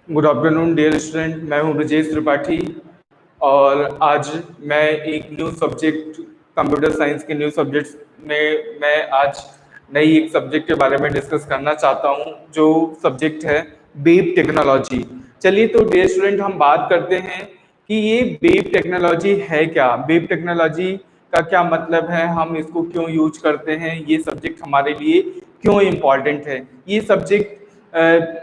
Good afternoon dear student, मैं हूं ब्रजेश त्रिपाठी। और आज मैं एक न्यू सब्जेक्ट कंप्यूटर साइंस के न्यू सब्जेक्ट्स में मैं आज नई एक सब्जेक्ट के बारे में डिस्कस करना चाहता हूं, जो सब्जेक्ट है वेब टेक्नोलॉजी। चलिए तो डियर स्टूडेंट, हम बात करते हैं कि ये वेब टेक्नोलॉजी है क्या, वेब टेक्नोलॉजी का क्या मतलब है, हम इसको क्यों यूज करते हैं, ये सब्जेक्ट हमारे लिए क्यों इम्पॉर्टेंट है। ये subject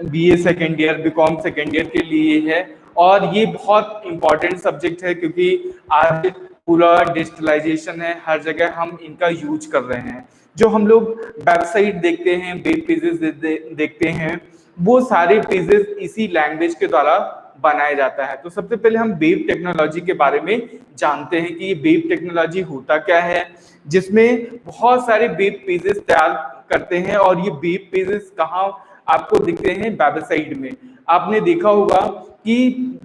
BA second year, BCom second year के लिए है और ये बहुत इम्पॉर्टेंट सब्जेक्ट है क्योंकि आज पूरा डिजिटलाइजेशन है, हर जगह हम इनका यूज कर रहे हैं। जो हम लोग वेबसाइट देखते हैं, वेब पेजेस देखते हैं, वो सारे पेजेस इसी लैंग्वेज के द्वारा बनाया जाता है। तो सबसे पहले हम वेब टेक्नोलॉजी के बारे में जानते हैं कि ये वेब टेक्नोलॉजी होता क्या है, जिसमें बहुत सारे वेब पेजेस तैयार करते हैं। और ये वेब पेजेस कहाँ आपको दिखते हैं? वेबसाइट में। आपने देखा होगा कि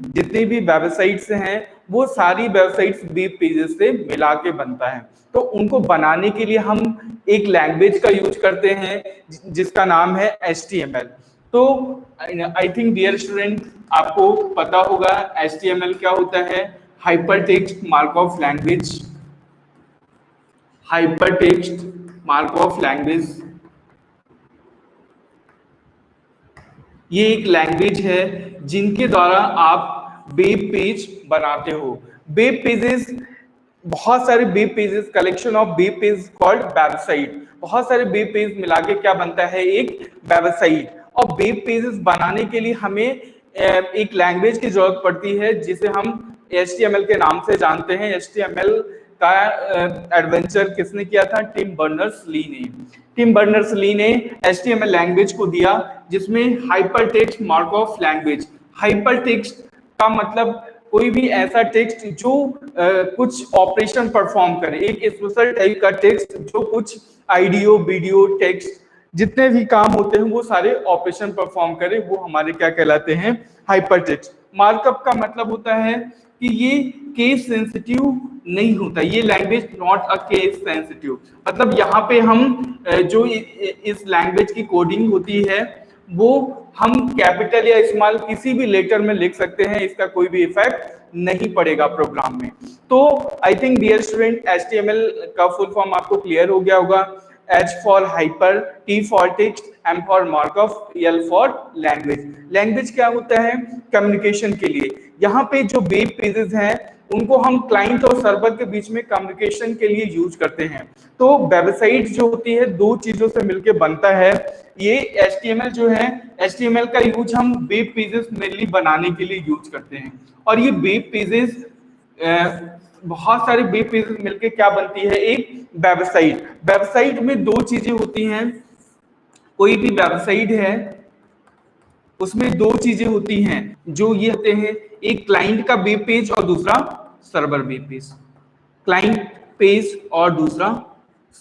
जितने भी वेबसाइट्स हैं वो सारी वेबसाइट्स वेब पेजेस से मिला के बनता है। तो उनको बनाने के लिए हम एक लैंग्वेज का यूज करते हैं जिसका नाम है HTML। तो आई थिंक डियर स्टूडेंट, आपको पता होगा HTML क्या होता है। Hyper text markup language, hyper text markup language ये एक लैंग्वेज है जिनके द्वारा आप वेब पेज बनाते हो। वेब पेजेस, बहुत सारे web pages, collection of web page called website. बहुत सारे वेब पेज मिला के क्या बनता है? एक वेबसाइट। और वेब पेजेस बनाने के लिए हमें एक लैंग्वेज की जरूरत पड़ती है जिसे हम HTML के नाम से जानते हैं। HTML का एडवेंचर किसने किया था? टिम बर्नर्स-ली ने। टिम बर्नर्स-ली ने HTML लैंग्वेज को दिया, जिसमें hyper text markup language. Hyper text का मतलब कोई भी ऐसा टेक्स्ट जो कुछ ऑपरेशन परफॉर्म करे, एक स्पेशल टाइप का टेक्स्ट जो कुछ ऑडियो वीडियो टेक्स्ट जितने भी काम होते हैं वो सारे ऑपरेशन परफॉर्म करे, वो हमारे क्या कहलाते हैं? Hyper text. मार्कअप का मतलब होता है कि ये केस सेंसिटिव नहीं होता, ये language not a case sensitive. मतलब यहाँ पे हम जो इस लैंग्वेज की कोडिंग होती है वो हम कैपिटल या स्मॉल किसी भी लेटर में लिख सकते हैं, इसका कोई भी इफेक्ट नहीं पड़ेगा प्रोग्राम में। तो I think dear student, HTML का फुल फॉर्म आपको क्लियर हो गया होगा। H for hyper, T for text, M for markup, L for language. Language क्या होता है? कम्युनिकेशन के लिए। यहाँ पे जो वेब पेजेस हैं उनको हम क्लाइंट और सर्वर के बीच में कम्युनिकेशन के लिए यूज करते हैं। तो वेबसाइट जो होती है दो चीजों से मिलकर बनता है। ये HTML जो है, HTML का यूज हम वेब पेजेस मेनली बनाने के लिए यूज करते हैं। और ये वेब पेजेस, बहुत सारे वेब पेजेस मिलके क्या बनती है? एक वेबसाइट। वेबसाइट में दो चीजें होती हैं। कोई भी वेबसाइट है उसमें दो चीजें होती हैं जो ये होते हैं, एक क्लाइंट का वेब पेज और दूसरा server web page. Client page और दूसरा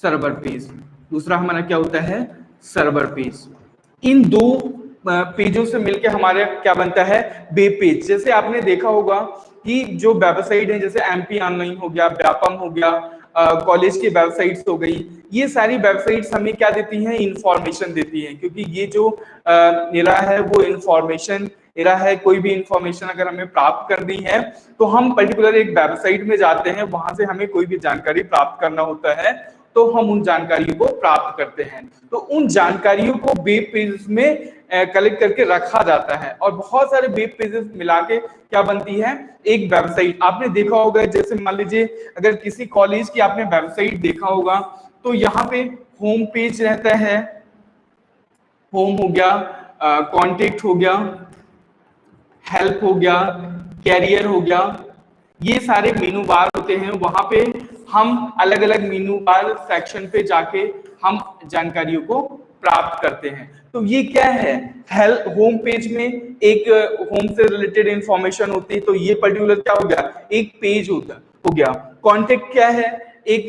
सर्वर पेज। दूसरा हमारा क्या होता है? Server page. इन दो पेजों से मिलकर हमारे क्या बनता है? Web page. जैसे आपने देखा होगा कि जो वेबसाइट है, जैसे MP ऑनलाइन हो गया, व्यापम हो गया, कॉलेज की वेबसाइट्स हो गई, ये सारी वेबसाइट्स हमें क्या देती हैं? इंफॉर्मेशन देती हैं। क्योंकि ये जो एरा है वो इंफॉर्मेशन एरा है। कोई भी इंफॉर्मेशन अगर हमें प्राप्त करनी है तो हम पर्टिकुलर एक वेबसाइट में जाते हैं, वहां से हमें कोई भी जानकारी प्राप्त करना होता है तो हम उन जानकारियों को प्राप्त करते हैं। तो उन जानकारियों को वेब पेजेस में कलेक्ट करके रखा जाता है और बहुत सारे वेब पेजेस मिला के क्या बनती है? एक वेबसाइट। आपने देखा होगा, जैसे मान लीजिए अगर किसी कॉलेज की आपने वेबसाइट देखा होगा तो यहाँ पे होम पेज रहता है, होम हो गया, कॉन्टेक्ट हो गया, हेल्प हो गया, कैरियर हो गया, ये सारे मेनू बार होते हैं। वहां पे हम अलग अलग मेनू बार सेक्शन पे जाके हम जानकारियों को प्राप्त करते हैं। तो ये क्या है? हेल्प होम पेज में एक होम से रिलेटेड इंफॉर्मेशन होती है, तो ये पर्टिकुलर क्या हो गया? एक पेज हो गया। कॉन्टेक्ट क्या है? एक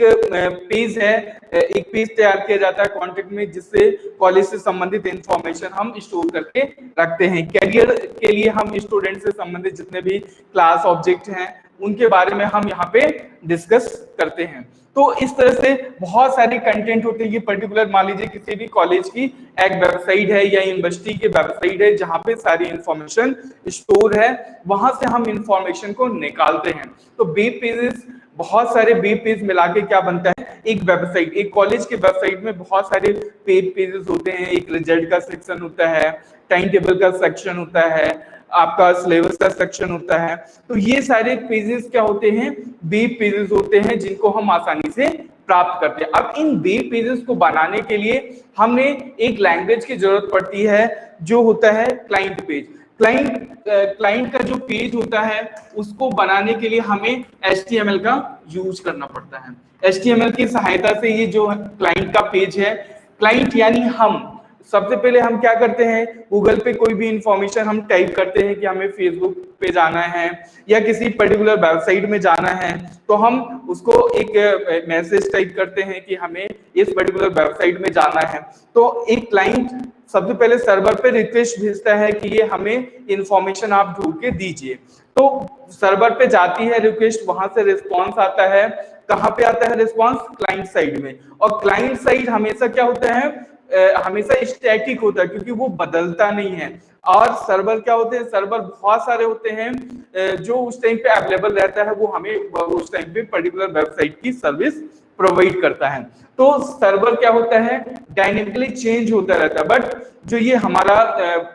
पेज है, एक पेज तैयार किया जाता है कॉन्टेक्ट में जिससे कॉलेज से संबंधित इंफॉर्मेशन हम स्टोर करके रखते हैं। कैरियर के लिए हम स्टूडेंट से संबंधित जितने भी क्लास ऑब्जेक्ट हैं उनके बारे में हम यहाँ पे डिस्कस करते हैं। तो इस तरह से बहुत सारे कंटेंट होते हैं। ये पर्टिकुलर मान लीजिए किसी भी कॉलेज की एक वेबसाइट है या यूनिवर्सिटी की वेबसाइट है जहाँ पे सारी इंफॉर्मेशन स्टोर है, वहां से हम इंफॉर्मेशन को निकालते हैं। तो वेब पेजेस, बहुत सारे वेब पेज मिला के क्या बनता है, एक वेबसाइट। एक कॉलेज के वेबसाइट में बहुत सारे वेब पेजेस होते हैं। एक रिजल्ट का सेक्शन होता है, टाइम टेबल का सेक्शन होता है, आपका सिलेबस का सेक्शन होता है। तो ये सारे पेजेस क्या होते हैं, वेब पेजेस होते हैं जिनको हम आसानी से प्राप्त करते हैं। अब इन वेब पेजेस को बनाने के लिए हमने एक लैंग्वेज की जरूरत पड़ती है जो होता है क्लाइंट पेज। क्लाइंट का जो पेज होता है उसको बनाने के लिए हमें HTML का यूज करना पड़ता है। HTML की सहायता से ये जो क्लाइंट का पेज है, क्लाइंट यानी हम, सबसे पहले हम क्या करते हैं, गूगल पे कोई भी इंफॉर्मेशन हम टाइप करते हैं कि हमें फेसबुक पे जाना है या किसी पर्टिकुलर वेबसाइट में जाना है, तो हम उसको एक मैसेज टाइप करते हैं कि हमें इस पर्टिकुलर वेबसाइट में जाना है। तो एक क्लाइंट सबसे पहले सर्वर पे रिक्वेस्ट भेजता है कि ये हमें इंफॉर्मेशन आप ढूंढ के दीजिए। तो सर्वर पे जाती है रिक्वेस्ट, वहां से रिस्पॉन्स आता है। कहाँ पे आता है रिस्पॉन्स, क्लाइंट साइड में। और क्लाइंट साइड हमेशा क्या होता है, हमेशा स्टैटिक होता है क्योंकि वो बदलता नहीं है। और सर्वर क्या होते हैं, सर्वर बहुत सारे होते हैं जो उस टाइम पे अवेलेबल रहता है, वो हमें उस टाइम पे पर्टिकुलर वेबसाइट की सर्विस प्रोवाइड करता है। तो सर्वर क्या होता है, डायनेमिकली चेंज होता रहता है। बट जो ये हमारा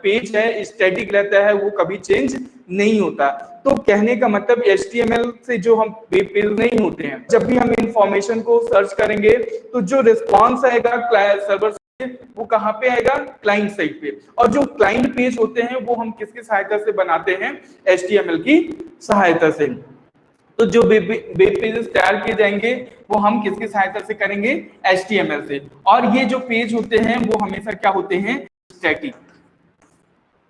पेज है स्टैटिक रहता है, वो कभी चेंज नहीं होता। तो कहने का मतलब HTML से जो हम वेब पेज नहीं होते हैं, जब भी हम इंफॉर्मेशन को सर्च करेंगे तो जो रिस्पॉन्स आएगा सर्वर से, वो कहाँ पे आएगा, क्लाइंट साइड पे। और जो क्लाइंट पेज होते हैं वो हम किसकी सहायता से बनाते हैं, HTML की सहायता से। तो जो वेब पेजेस तैयार किए जाएंगे वो हम किसकी सहायता से करेंगे, HTML से। और ये जो पेज होते हैं वो हमेशा क्या होते हैं, static.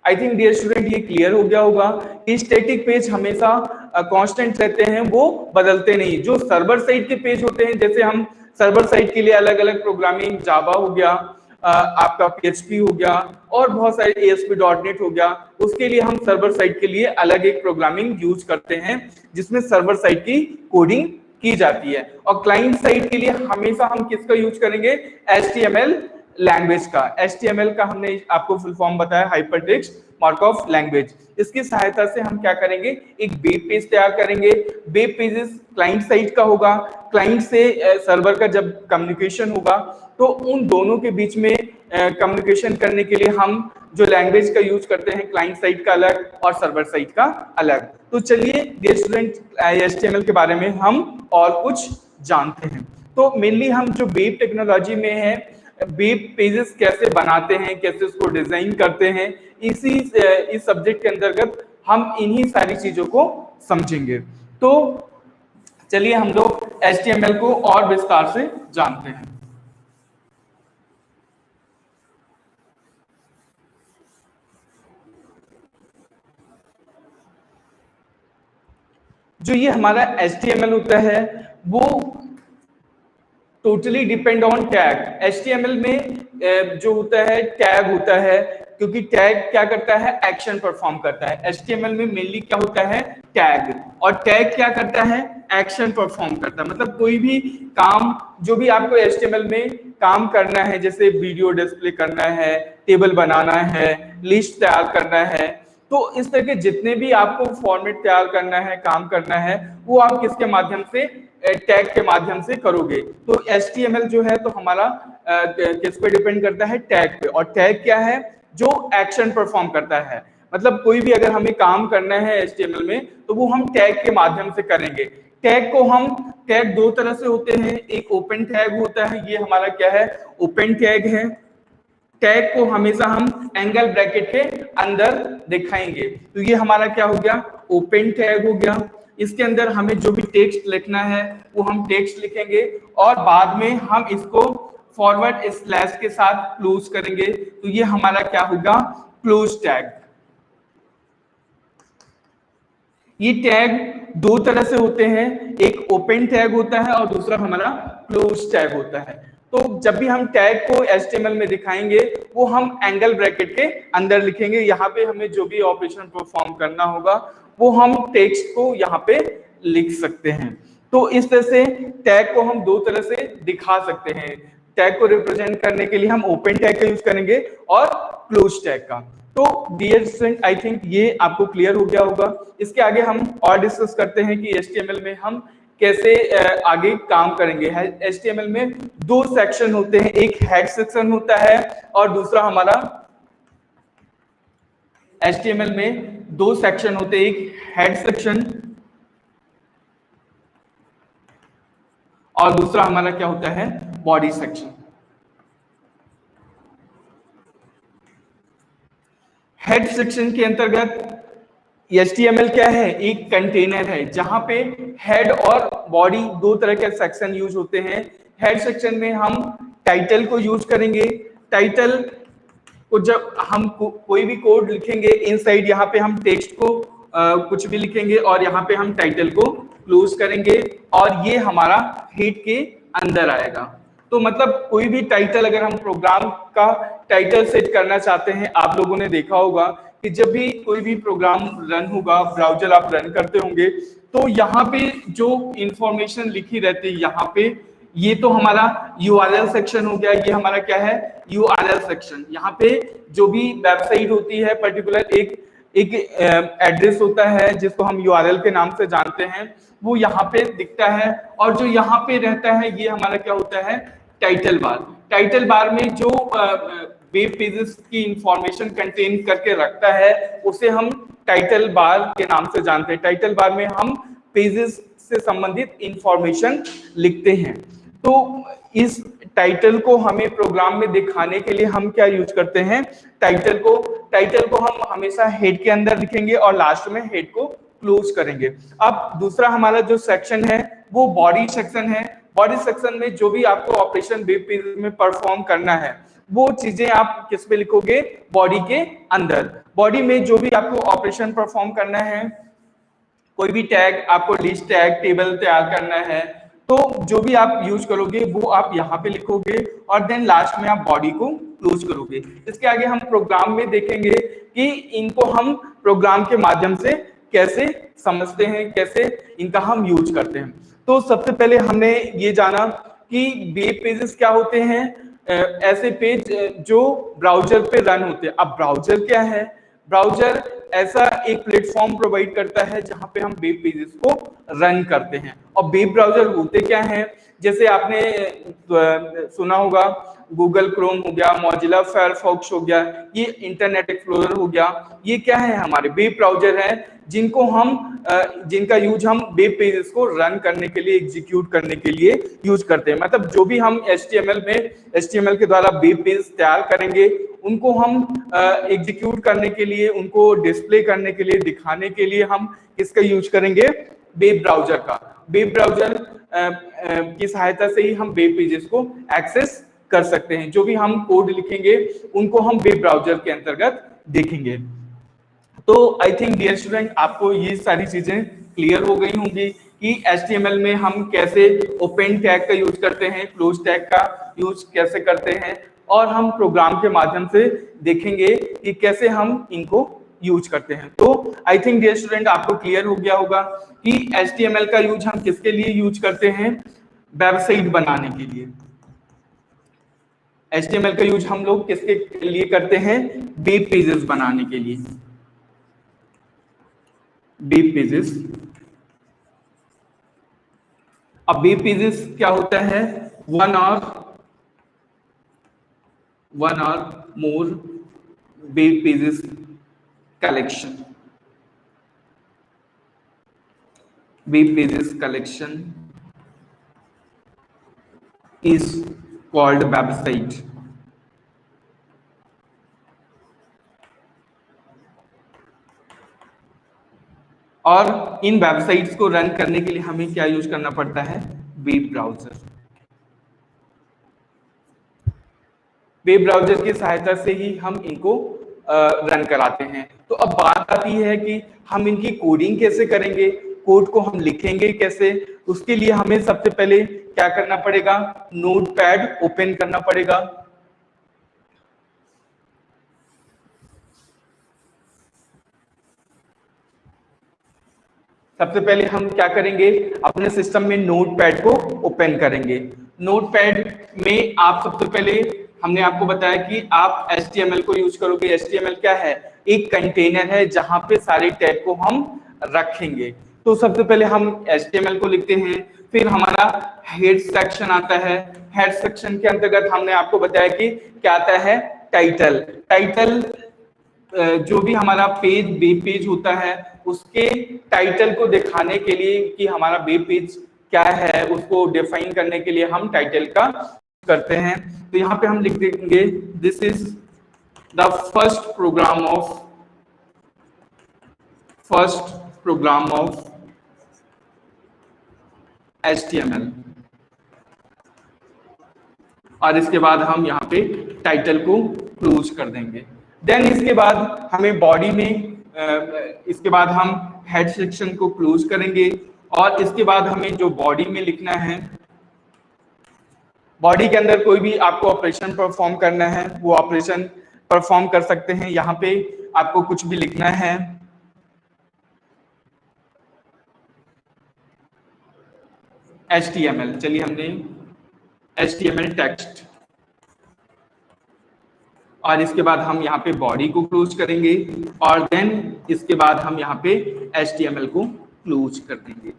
I think dear student ये क्लियर हो गया होगा कि स्टैटिक पेज हमेशा कांस्टेंट रहते हैं, वो बदलते नहीं। जो सर्वर साइड के पेज होते हैं, जैसे हम सर्वर साइड के लिए अलग अलग प्रोग्रामिंग, जावा हो गया, आपका PHP हो गया, और बहुत सारे ASP.NET हो गया, उसके लिए हम सर्वर साइड के लिए अलग एक प्रोग्रामिंग यूज करते हैं जिसमें सर्वर साइड की कोडिंग की जाती है। और क्लाइंट साइड के लिए हमेशा हम किसका यूज करेंगे, HTML लैंग्वेज का। HTML का हमने आपको फुल फॉर्म बताया, हाइपर टेक्स्ट मार्कअप लैंग्वेज। इसकी सहायता से हम क्या करेंगे, एक वेब पेज तैयार करेंगे। वेब पेजेस क्लाइंट साइड का होगा, क्लाइंट से सर्वर का जब कम्युनिकेशन होगा तो उन दोनों के बीच में कम्युनिकेशन करने के लिए हम जो लैंग्वेज का यूज करते हैं, क्लाइंट साइड का अलग और सर्वर साइड का अलग। तो चलिए डियर स्टूडेंट, HTML के बारे में हम और कुछ जानते हैं। तो मेनली हम जो वेब टेक्नोलॉजी में है, वेब पेजेस कैसे बनाते हैं, कैसे उसको डिजाइन करते हैं, इस सब्जेक्ट के अंतर्गत हम इन्हीं सारी चीजों को समझेंगे। तो चलिए हम लोग HTML को और विस्तार से जानते हैं। जो ये हमारा HTML होता है वो totally depend on tag. HTML में जो होता है टैग होता है, क्योंकि टैग क्या करता है, एक्शन परफॉर्म करता है। HTML में मेनली क्या होता है, टैग। और टैग क्या करता है, एक्शन परफॉर्म करता है। मतलब कोई भी काम जो भी आपको HTML में काम करना है, जैसे वीडियो डिस्प्ले करना है, टेबल बनाना है, लिस्ट तैयार करना है, तो इस तरह के जितने भी आपको फॉर्मेट तैयार करना है, काम करना है, वो आप किसके माध्यम से, टैग के माध्यम से करोगे। तो HTML जो है तो हमारा किस पे डिपेंड करता है, टैग पे। और टैग क्या है, जो एक्शन परफॉर्म करता है। मतलब कोई भी अगर हमें काम करना है HTML में तो वो हम टैग के माध्यम से करेंगे। टैग दो तरह से होते हैं, एक ओपन टैग होता है, ये हमारा क्या है, ओपन टैग है। टैग को हमेशा हम एंगल ब्रैकेट के अंदर दिखाएंगे। तो ये हमारा क्या हो गया, ओपन टैग हो गया। इसके अंदर हमें जो भी टेक्स्ट लिखना है वो हम टेक्स्ट लिखेंगे और बाद में हम इसको फॉरवर्ड स्लैश के साथ क्लोज करेंगे। तो ये हमारा क्या होगा, क्लोज टैग। ये टैग दो तरह से होते हैं, एक ओपन टैग होता है और दूसरा हमारा क्लोज टैग होता है। तो जब भी हम टैग को HTML में दिखाएंगे वो हम एंगल ब्रैकेट के अंदर लिखेंगे। यहाँ पे हमें जो भी ऑपरेशन परफॉर्म करना होगा वो हम टेक्स्ट को यहाँ पे लिख सकते हैं। तो इस तरह से टैग को हम दो तरह से दिखा सकते हैं। टैग को रिप्रेजेंट करने के लिए हम ओपन टैग का यूज करेंगे और क्लोज टैग का। तो डियर स्टूडेंट, आई थिंक ये आपको क्लियर हो गया होगा। इसके आगे हम और डिस्कस करते हैं कि HTML में हम कैसे आगे काम करेंगे। HTML में दो सेक्शन होते हैं, एक हेड सेक्शन होता है और दूसरा हमारा HTML में दो सेक्शन होते हैं, एक हेड सेक्शन और दूसरा हमारा क्या होता है, बॉडी सेक्शन। हेड सेक्शन के अंतर्गत HTML क्या है, एक कंटेनर है जहां पे हेड और बॉडी दो तरह के सेक्शन यूज होते हैं। हेड सेक्शन में हम टाइटल को यूज करेंगे। टाइटल को जब हम कोई भी कोड लिखेंगे, इनसाइड यहाँ पे हम टेक्स्ट को कुछ भी लिखेंगे और यहाँ पे हम टाइटल को क्लोज करेंगे और ये हमारा हेड के अंदर आएगा। तो मतलब कोई भी टाइटल, अगर हम प्रोग्राम का टाइटल सेट करना चाहते हैं, आप लोगों ने देखा होगा कि जब भी कोई भी प्रोग्राम रन होगा, ब्राउजर आप रन करते होंगे, तो यहाँ पे जो इंफॉर्मेशन लिखी रहती है, यहाँ पे ये तो हमारा URL सेक्शन हो गया। ये हमारा क्या है, URL सेक्शन। यहाँ पे जो भी वेबसाइट होती है, पर्टिकुलर एक एड्रेस होता है जिसको हम URL के नाम से जानते हैं, वो यहाँ पे दिखता है। और जो यहाँ पे रहता है, ये हमारा क्या होता है, टाइटल बार। टाइटल बार में जो वेब पेजेस की इंफॉर्मेशन कंटेन करके रखता है, उसे हम टाइटल बार के नाम से जानते हैं। टाइटल बार में हम पेजेस से संबंधित इंफॉर्मेशन लिखते हैं। तो इस टाइटल को हमें प्रोग्राम में दिखाने के लिए हम क्या यूज करते हैं, टाइटल को हम हमेशा हेड के अंदर लिखेंगे और लास्ट में हेड को क्लोज करेंगे। अब दूसरा हमारा जो सेक्शन है वो बॉडी सेक्शन है। बॉडी सेक्शन में जो भी आपको ऑपरेशन वेब पेज में परफॉर्म करना है, वो चीजें आप किस पे लिखोगे, बॉडी के अंदर। बॉडी में जो भी आपको ऑपरेशन परफॉर्म करना है, कोई भी टैग, आपको लिस्ट टैग, टेबल तैयार करना है, तो जो भी आप यूज करोगे वो आप यहाँ पे लिखोगे और देन लास्ट में आप बॉडी को क्लोज करोगे। इसके आगे हम प्रोग्राम में देखेंगे कि इनको हम प्रोग्राम के माध्यम से कैसे समझते हैं, कैसे इनका हम यूज करते हैं। तो सबसे पहले हमने ये जाना कि वेब पेजेस क्या होते हैं, ऐसे पेज जो ब्राउजर पे रन होते हैं। अब ब्राउजर क्या है, ब्राउजर ऐसा एक प्लेटफॉर्म प्रोवाइड करता है जहां पे हम वेब पेजेस को रन करते हैं। और वेब ब्राउजर होते क्या हैं, जैसे आपने सुना होगा गूगल क्रोम हो गया, मोजिला फायरफॉक्स हो गया, ये इंटरनेट एक्सप्लोरर हो गया, ये क्या है, हमारे वेब ब्राउजर हैं जिनको हम जिनका यूज हम वेब पेजेस को रन करने के लिए, एग्जीक्यूट करने के लिए यूज करते हैं। मतलब जो भी हम HTML के द्वारा वेब पेज तैयार करेंगे, उनको हम एग्जीक्यूट करने के लिए, उनको डिस्प्ले करने के लिए, दिखाने के लिए हम किसका यूज करेंगे, वेब ब्राउजर का। वेब ब्राउजर की सहायता से ही हम वेब पेजेस को एक्सेस कर सकते हैं। जो भी हम कोड लिखेंगे उनको हम वेब ब्राउजर के अंतर्गत देखेंगे। तो आई थिंक डियर स्टूडेंट, आपको ये सारी चीजें क्लियर हो गई होंगी कि HTML में हम कैसे ओपन टैग का यूज करते हैं, क्लोज टैग का यूज कैसे करते हैं, और हम प्रोग्राम के माध्यम से देखेंगे कि कैसे हम इनको यूज करते हैं। तो आई थिंक डियर स्टूडेंट, आपको क्लियर हो गया होगा कि HTML का यूज हम किसके लिए यूज करते हैं, वेबसाइट बनाने के लिए। HTML का यूज हम लोग किसके लिए करते हैं, वेब पेजेस बनाने के लिए। वेब पेजेस, अब वेब पेजेस क्या होता है, वन और more web pages collection. Web pages collection is called website। और इन वेबसाइट्स को रन करने के लिए हमें क्या यूज करना पड़ता है, वेब ब्राउजर। वेब ब्राउजर की सहायता से ही हम इनको रन कराते हैं। तो अब बात आती है कि हम इनकी कोडिंग कैसे करेंगे, कोड को हम लिखेंगे कैसे। उसके लिए हमें सबसे पहले क्या करना पड़ेगा, नोटपैड ओपन करना पड़ेगा। सबसे पहले हम क्या करेंगे, अपने सिस्टम में नोटपैड को ओपन करेंगे। नोटपैड में आप सबसे पहले, हमने आपको बताया कि आप HTML को यूज करोगे। HTML क्या है, एक कंटेनर है जहां पे सारे टैग को हम रखेंगे। तो सबसे पहले हम HTML को लिखते हैं, फिर हमारा हेड सेक्शन आता है। हेड सेक्शन के अंतर्गत हमने आपको बताया कि क्या आता है, टाइटल। टाइटल जो भी हमारा वेब पेज होता है, उसके टाइटल को दिखाने के लिए कि हमारा वेब पेज क्या है, उसको डिफाइन करने के लिए हम टाइटल का करते हैं। तो यहाँ पे हम लिख देंगे, this is the first program of HTML। और इसके बाद हम यहाँ पे टाइटल को क्लोज कर देंगे। देन इसके बाद हमें बॉडी में इसके बाद हम हेड सेक्शन को क्लोज करेंगे। और इसके बाद हमें जो बॉडी में लिखना है, बॉडी के अंदर कोई भी आपको ऑपरेशन परफॉर्म करना है, वो ऑपरेशन परफॉर्म कर सकते हैं। यहाँ पे आपको कुछ भी लिखना है, HTML, चलिए हमने HTML टेक्स्ट, और इसके बाद हम यहाँ पे बॉडी को क्लोज करेंगे और देन इसके बाद हम यहाँ पे HTML को क्लोज कर देंगे।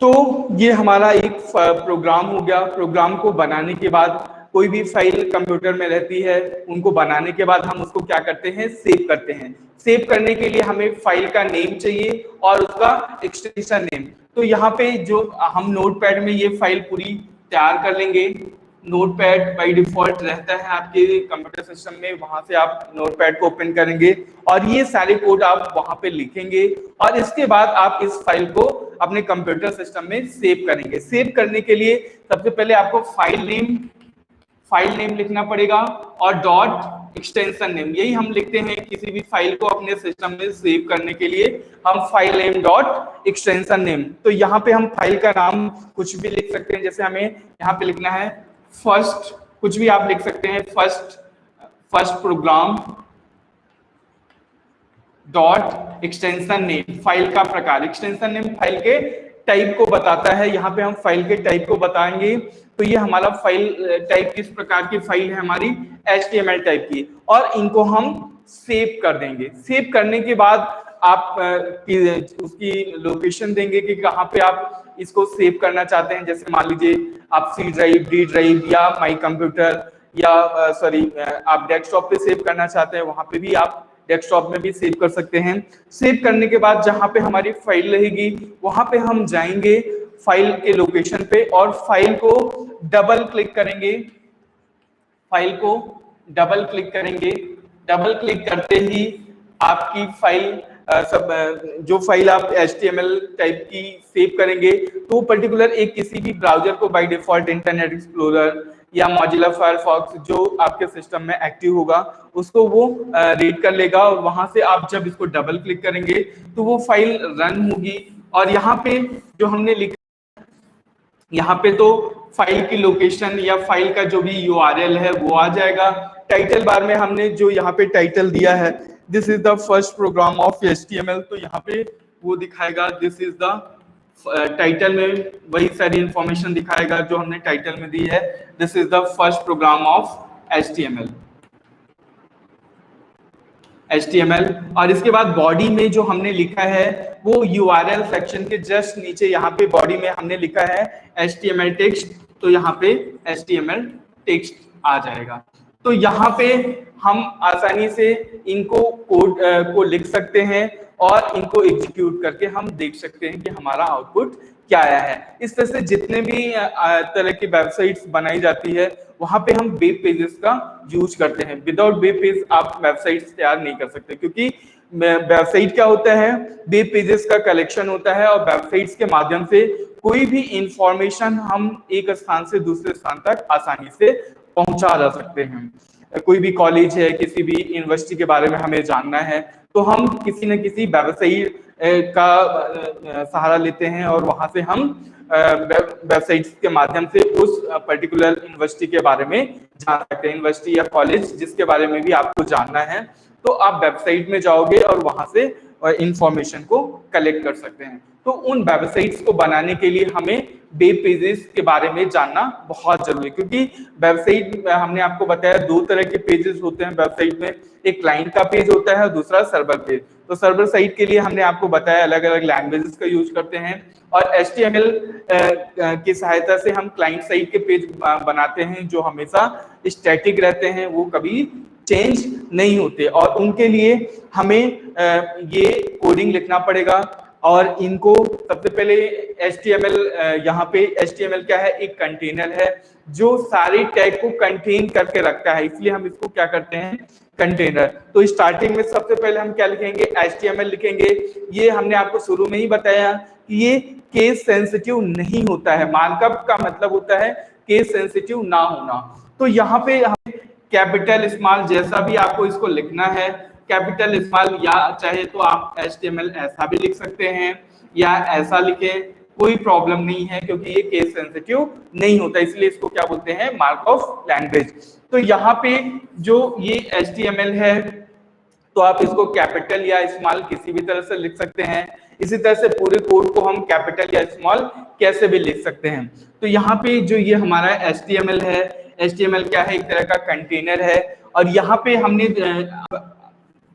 तो ये हमारा एक प्रोग्राम हो गया। प्रोग्राम को बनाने के बाद कोई भी फाइल कंप्यूटर में रहती है, उनको बनाने के बाद हम उसको क्या करते हैं, सेव करते हैं। सेव करने के लिए हमें फाइल का नेम चाहिए और उसका एक्सटेंशन नेम। तो यहाँ पे जो हम नोटपैड में ये फाइल पूरी तैयार कर लेंगे। नोटपैड बाय डिफॉल्ट रहता है आपके कंप्यूटर सिस्टम में, वहां से आप नोटपैड को ओपन करेंगे और ये सारे कोड आप वहां पे लिखेंगे और इसके बाद आप इस फाइल को अपने कंप्यूटर सिस्टम में सेव करेंगे। सेव करने के लिए सबसे पहले आपको फाइल नेम लिखना पड़ेगा और डॉट एक्सटेंशन नेम, यही हम लिखते हैं किसी भी फाइल को अपने सिस्टम में सेव करने के लिए, हम file name dot extension name. तो यहाँ पे हम फाइल का नाम कुछ भी लिख सकते हैं, जैसे हमें यहाँ पे लिखना है फर्स्ट, कुछ भी आप लिख सकते हैं, first program dot extension name, file का प्रकार। एक्सटेंशन नेम फाइल के टाइप को बताता है, यहाँ पे हम फाइल के टाइप को बताएंगे। तो ये हमारा फाइल टाइप किस प्रकार की फाइल है, हमारी HTML टाइप की, और इनको हम सेव कर देंगे। सेव करने के बाद आप उसकी लोकेशन देंगे कि कहाँ पे आप इसको सेव करना चाहते हैं। जैसे मान लीजिए आप C ड्राइव, D ड्राइव या माई कंप्यूटर या आप डेस्कटॉप पे सेव करना चाहते हैं, वहां पे भी आप डेस्कटॉप में भी सेव कर सकते हैं। सेव करने के बाद जहां पे हमारी फाइल रहेगी वहां पे हम जाएंगे फाइल के लोकेशन पे और फाइल को डबल क्लिक करेंगे। फाइल को डबल क्लिक करेंगे, डबल क्लिक करते ही आपकी फाइल जो फाइल आप HTML टाइप की सेव करेंगे तो पर्टिकुलर एक किसी भी ब्राउजर को बाय डिफॉल्ट इंटरनेट एक्सप्लोरर या मोजिला फायरफॉक्स जो आपके सिस्टम में एक्टिव होगा उसको वो रीड कर लेगा और वहां से आप जब इसको डबल क्लिक करेंगे तो वो फाइल रन होगी। और यहाँ पे जो हमने लिखा, यहाँ पे तो फाइल की लोकेशन या फाइल का जो भी URL है वो आ जाएगा। टाइटल बार में हमने जो यहाँ पे टाइटल दिया है, this is the first program of HTML, तो यहाँ पे वो दिखाएगा दिस इज द टाइटल में वही सारी इंफॉर्मेशन दिखाएगा जो हमने टाइटल में दी है, this is the first program of HTML। और इसके बाद बॉडी में जो हमने लिखा है वो URL सेक्शन के जस्ट नीचे यहाँ पे बॉडी में हमने लिखा है HTML टेक्स्ट, तो यहाँ पे HTML टेक्स्ट आ जाएगा। तो यहाँ पे हम आसानी से इनको कोड को लिख सकते हैं और इनको एग्जीक्यूट करके हम देख सकते हैं कि हमारा आउटपुट क्या आया है। इस तरह से जितने भी तरह की वेबसाइट्स बनाई जाती है वहां पे हम वेब पेजेस का यूज करते हैं। विदाउट वेब पेज आप वेबसाइट्स तैयार नहीं कर सकते, क्योंकि वेबसाइट क्या होता है, वेब पेजेस का कलेक्शन होता है और वेबसाइट्स के माध्यम से कोई भी इंफॉर्मेशन हम एक स्थान से दूसरे स्थान तक आसानी से पहुंचा जा सकते हैं। कोई भी कॉलेज है, किसी भी यूनिवर्सिटी के बारे में हमें जानना है तो हम किसी न किसी वेबसाइट का सहारा लेते हैं और वहां से हम वेबसाइट्स के माध्यम से उस पर्टिकुलर यूनिवर्सिटी के बारे में जान सकते हैं। यूनिवर्सिटी या कॉलेज जिसके बारे में भी आपको जानना है तो आप वेबसाइट में जाओगे और वहां से इंफॉर्मेशन को कलेक्ट कर सकते हैं। तो उन वेबसाइट्स को बनाने के लिए हमें वेब पेजेस के बारे में जानना बहुत जरूरी है, क्योंकि वेबसाइट हमने आपको बताया दो तरह के पेजेस होते हैं वेबसाइट में, एक क्लाइंट का पेज होता है और दूसरा सर्वर पेज। तो सर्वर साइट के लिए हमने आपको बताया अलग अलग लैंग्वेजेस का यूज करते हैं, और HTML की सहायता से हम क्लाइंट साइट के पेज बनाते हैं जो हमेशा स्टैटिक रहते हैं, वो कभी चेंज नहीं होते, और उनके लिए हमें ये कोडिंग लिखना पड़ेगा। और इनको सबसे पहले HTML, यहाँ पे HTML क्या है, एक कंटेनर है जो सारे टैग को कंटेन करके रखता है, इसलिए हम इसको क्या करते हैं, कंटेनर। तो स्टार्टिंग में सबसे पहले हम क्या लिखेंगे, HTML लिखेंगे। ये हमने आपको शुरू में ही बताया कि ये केस सेंसिटिव नहीं होता है, मार्कअप का मतलब होता है केस सेंसिटिव ना होना। तो यहाँ पे हमें कैपिटल स्मॉल जैसा भी आपको इसको लिखना है, कैपिटल स्मॉल, या चाहे तो आप HTML ऐसा भी लिख सकते हैं या ऐसा लिखें, कोई प्रॉब्लम नहीं है, क्योंकि ये केस सेंसिटिव नहीं होता, इसलिए इसको क्या बोलते हैं, मार्क ऑफ लैंग्वेज। तो यहाँ पे जो ये HTML है, तो आप इसको कैपिटल या स्मॉल किसी भी तरह से लिख सकते हैं। इसी तरह से पूरे कोड को हम कैपिटल या स्मॉल कैसे भी लिख सकते हैं। तो यहाँ पे जो ये हमारा HTML है, HTML क्या है, एक तरह का कंटेनर है, और यहाँ पे हमने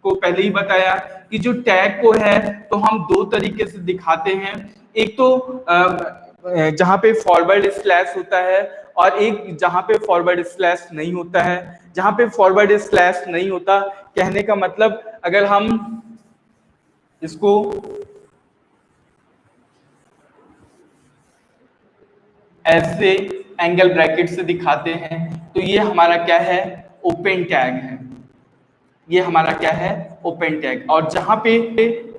को पहले ही बताया कि जो टैग को है तो हम दो तरीके से दिखाते हैं, एक तो जहां पे फॉरवर्ड स्लैश होता है, और एक जहां पे फॉरवर्ड स्लैश नहीं होता है। जहां पे फॉरवर्ड स्लैश नहीं होता, कहने का मतलब अगर हम इसको ऐसे एंगल ब्रैकेट से दिखाते हैं तो ये हमारा क्या है, ओपन टैग है, ये हमारा क्या है, ओपन टैग। और जहां पे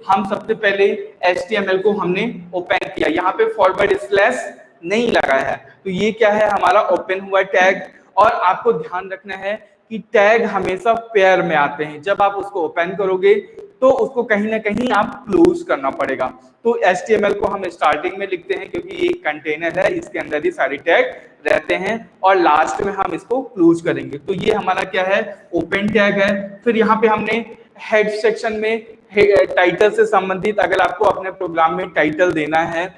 हम सबसे पहले HTML को हमने ओपन किया, यहाँ पे फॉरवर्ड स्लैश नहीं लगा है, तो ये क्या है, हमारा ओपन हुआ टैग। और आपको ध्यान रखना है कि टैग हमेशा पेयर में आते हैं, जब आप उसको ओपन करोगे तो उसको कहीं ना कहीं आप क्लोज करना पड़ेगा। तो HTML को हम स्टार्टिंग में लिखते हैं क्योंकि ये कंटेनर है, इसके अंदर ही सारे टैग रहते हैं, और लास्ट में हम इसको क्लोज करेंगे। तो ये हमारा क्या है, ओपन टैग है। फिर यहाँ पे हमने हेड सेक्शन में टाइटल से संबंधित, अगर आपको अपने प्रोग्राम में टाइटल देना है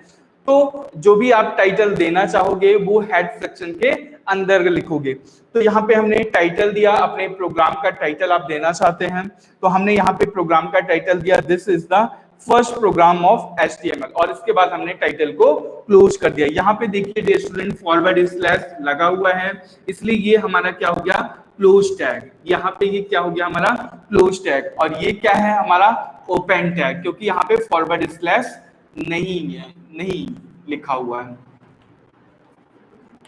तो जो भी आप टाइटल देना चाहोगे वो हेड सेक्शन के अंदर लिखोगे। तो यहाँ पे हमने टाइटल दिया, अपने प्रोग्राम का टाइटल आप देना चाहते हैं तो हमने यहाँ पे प्रोग्राम का टाइटल दिया, this is the first program of HTML, और इसके बाद हमने टाइटल को क्लोज कर दिया। यहाँ पे देखिए डियर स्टूडेंट, फॉरवर्ड स्लैश लगा हुआ है, इसलिए ये हमारा क्या हो गया, क्लोज टैग। यहाँ पे ये क्या हो गया, हमारा क्लोज टैग। और ये क्या है, हमारा ओपन टैग, क्योंकि यहाँ पे फॉरवर्ड स्लैश नहीं लिखा हुआ है,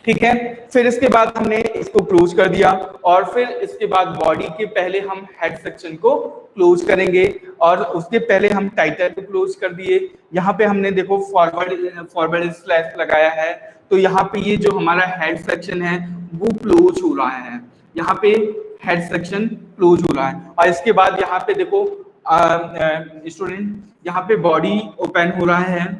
ठीक है। फिर इसके बाद हमने इसको क्लोज कर दिया, और फिर इसके बाद बॉडी के पहले हम हेड सेक्शन को क्लोज करेंगे, और उसके पहले हम टाइटल को क्लोज कर दिए। यहाँ पे हमने देखो फॉरवर्ड स्लैश लगाया है, तो यहाँ पे ये जो हमारा हेड सेक्शन है वो क्लोज हो रहा है, यहाँ पे हेड सेक्शन क्लोज हो रहा है। और इसके बाद यहाँ पे देखो स्टूडेंट, यहाँ पे बॉडी ओपन हो रहा है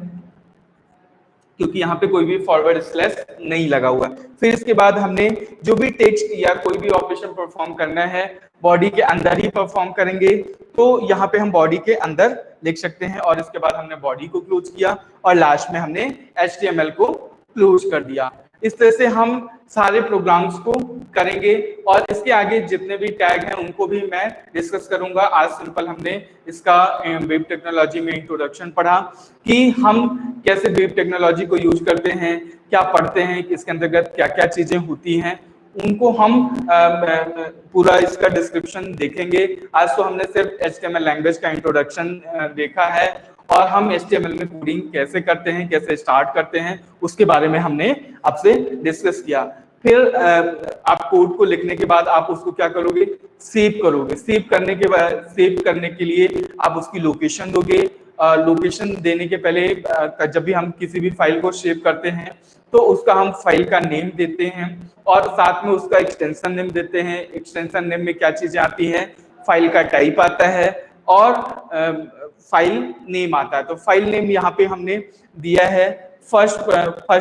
क्योंकि यहाँ पे कोई भी फॉरवर्ड स्लैश नहीं लगा हुआ। फिर इसके बाद हमने जो भी टेक्स्ट या कोई भी ऑपरेशन परफॉर्म करना है बॉडी के अंदर ही परफॉर्म करेंगे, तो यहाँ पे हम बॉडी के अंदर लिख सकते हैं। और इसके बाद हमने बॉडी को क्लोज किया, और लास्ट में हमने HTML को क्लोज कर दिया। इस तरह से हम सारे प्रोग्राम्स को करेंगे, और इसके आगे जितने भी टैग हैं उनको भी मैं डिस्कस करूंगा। आज सिंपल हमने इसका वेब टेक्नोलॉजी में इंट्रोडक्शन पढ़ा कि हम कैसे वेब टेक्नोलॉजी को यूज करते हैं, क्या पढ़ते हैं, इसके अंतर्गत क्या क्या चीजें होती हैं, उनको हम पूरा इसका डिस्क्रिप्शन देखेंगे। आज तो हमने सिर्फ HTML लैंग्वेज का इंट्रोडक्शन देखा है, और हम HTML में कोडिंग कैसे करते हैं, कैसे स्टार्ट करते हैं, उसके बारे में हमने आपसे डिस्कस किया। फिर आप कोड को लिखने के बाद आप उसको क्या करोगे, सेव करोगे। सेव करने के लिए आप उसकी लोकेशन दोगे। लोकेशन देने के पहले जब भी हम किसी भी फाइल को सेव करते हैं तो उसका हम फाइल का नेम देते हैं, और साथ में उसका एक्सटेंशन नेम देते हैं। एक्सटेंशन नेम में क्या चीजें आती हैं, फाइल का टाइप आता है और फाइल नेम आता है। तो फाइल नेम यहाँ पे हमने दिया है, फर्स्ट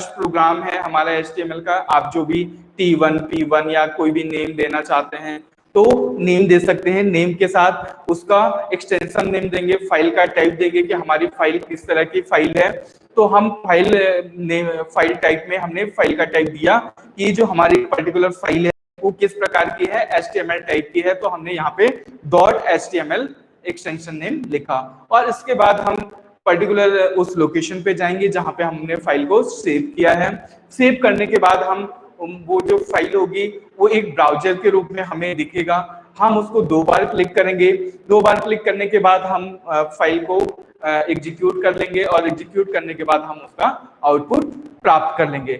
प्रोग्राम है हमारा HTML का। आप जो भी T1 P1 या कोई भी नेम देना चाहते हैं तो नेम दे सकते हैं, नेम के साथ उसका एक्सटेंशन नेम देंगे, फाइल का टाइप देंगे कि हमारी फाइल किस तरह की फाइल है। तो हम फाइल नेम, फाइल टाइप में हमने फाइल का टाइप दिया कि जो हमारी पर्टिकुलर फाइल है वो किस प्रकार की है, HTML टाइप की है, तो हमने यहाँ पे .html एक्सटेंशन नेम लिखा। और इसके बाद हम पर्टिकुलर उस लोकेशन पे जाएंगे जहां पे हमने फाइल को सेव किया है। सेव करने के बाद हम वो जो फाइल होगी वो एक ब्राउजर के रूप में हमें दिखेगा। हम उसको 2 बार क्लिक करेंगे। 2 बार क्लिक करने के बाद हम फाइल को एग्जीक्यूट कर लेंगे और एग्जीक्यूट करने के बाद हम उसका आउटपुट प्राप्त कर लेंगे।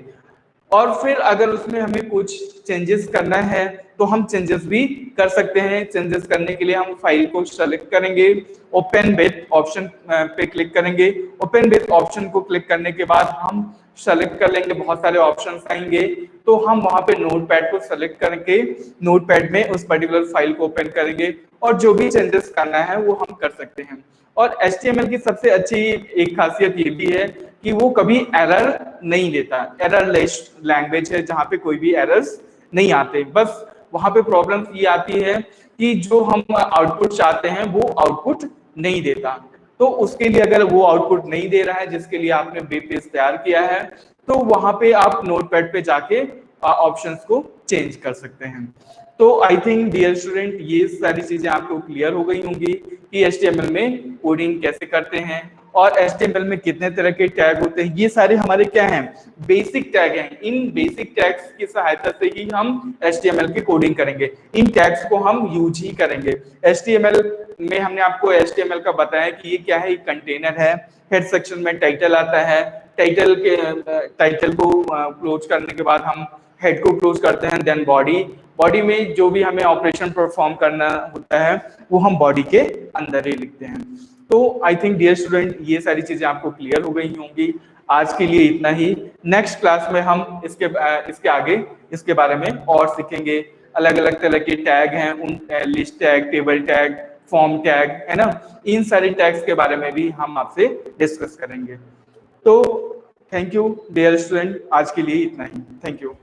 और फिर अगर उसमें हमें कुछ चेंजेस करना है तो हम चेंजेस भी कर सकते हैं। चेंजेस करने के लिए हम फाइल को सेलेक्ट करेंगे, ओपन विथ ऑप्शन पे क्लिक करेंगे। ओपन विथ ऑप्शन को क्लिक करने के बाद हम सेलेक्ट कर लेंगे, बहुत सारे ऑप्शंस आएंगे, तो हम वहां पे नोटपैड को सेलेक्ट करके नोटपैड में उस पर्टिकुलर फाइल को ओपन करेंगे और जो भी चेंजेस करना है वो हम कर सकते हैं। और HTML की सबसे अच्छी एक खासियत ये भी है कि वो कभी एरर नहीं देता। एररलेस लैंग्वेज है जहाँ पे कोई भी एरर्स नहीं आते। बस वहां पे प्रॉब्लम ये आती है कि जो हम आउटपुट चाहते हैं वो आउटपुट नहीं देता। तो उसके लिए अगर वो आउटपुट नहीं दे रहा है जिसके लिए आपने वेब पेज तैयार किया है, तो वहां पे आप नोटपैड पे जाके ऑप्शंस को चेंज कर सकते हैं। तो आई थिंक डियर स्टूडेंट ये सारी चीजें आपको क्लियर हो गई होंगी कि HTML में कोडिंग कैसे करते हैं और HTML में कितने तरह के टैग होते हैं। ये सारे हमारे क्या हैं, बेसिक टैग हैं। इन बेसिक टैग्स की सहायता से ही हम HTML की कोडिंग करेंगे। इन टैग्स को हम यूज ही करेंगे। HTML में हमने आपको HTML का बताया कि ये क्या है, एक कंटेनर है। हेड सेक्शन में टाइटल आता है, टाइटल को क्लोज करने के बाद हम हेड को क्लोज करते हैं। देन बॉडी में जो भी हमें ऑपरेशन परफॉर्म करना होता है वो हम बॉडी के अंदर ही लिखते हैं। तो आई थिंक डियर स्टूडेंट ये सारी चीजें आपको क्लियर हो गई होंगी। आज के लिए इतना ही। नेक्स्ट क्लास में हम इसके आगे इसके बारे में और सीखेंगे। अलग अलग तरह के टैग हैं, उन list tag, table tag, form tag, है ना, इन सारे टैग्स के बारे में भी हम आपसे डिस्कस करेंगे। तो थैंक यू डियर स्टूडेंट, आज के लिए इतना ही। Thank you.